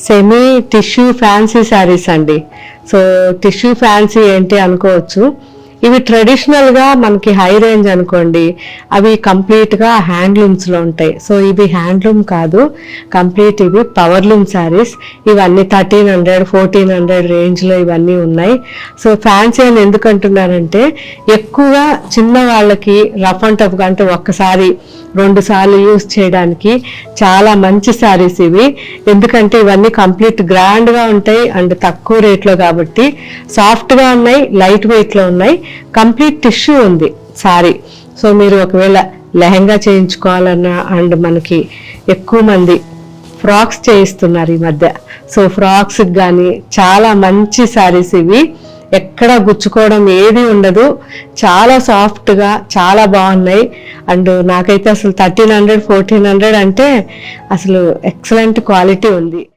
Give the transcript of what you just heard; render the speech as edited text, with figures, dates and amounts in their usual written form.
Semi tissue fancy saris అండి. So tissue fancy ఏంటి అనుకోవచ్చు. ఇవి ట్రెడిషనల్గా మనకి హై రేంజ్ అనుకోండి, అవి కంప్లీట్గా హ్యాండ్లూమ్స్లో ఉంటాయి. సో ఇవి హ్యాండ్లూమ్ కాదు, కంప్లీట్ ఇవి పవర్లూమ్ శారీస్. ఇవన్నీ 1300, 1400 రేంజ్లో ఇవన్నీ ఉన్నాయి. సో ఫ్యాన్సీ అని ఎందుకు అంటున్నానంటే, ఎక్కువగా చిన్న వాళ్ళకి రఫ్ అండ్ టఫ్గా అంటే ఒక్కసారి 2 సార్లు యూజ్ చేయడానికి చాలా మంచి శారీస్ ఇవి. ఎందుకంటే ఇవన్నీ కంప్లీట్ గ్రాండ్గా ఉంటాయి అండ్ తక్కువ రేట్లో కాబట్టి. సాఫ్ట్గా ఉన్నాయి, లైట్ వెయిట్లో ఉన్నాయి, కంప్లీట్ టిష్యూ ఉంది సారీ. సో మీరు ఒకవేళ లెహంగా చేయించుకోవాలన్నా, అండ్ మనకి ఎక్కువ మంది ఫ్రాక్స్ చేయిస్తున్నారు ఈ మధ్య. సో ఫ్రాక్స్కి కానీ చాలా మంచి శారీస్ ఇవి. ఎక్కడ గుచ్చుకోవడం ఏది ఉండదు, చాలా సాఫ్ట్గా చాలా బాగున్నాయి. అండ్ నాకైతే అసలు 1300, 1400 అంటే అసలు ఎక్సలెంట్ క్వాలిటీ ఉంది.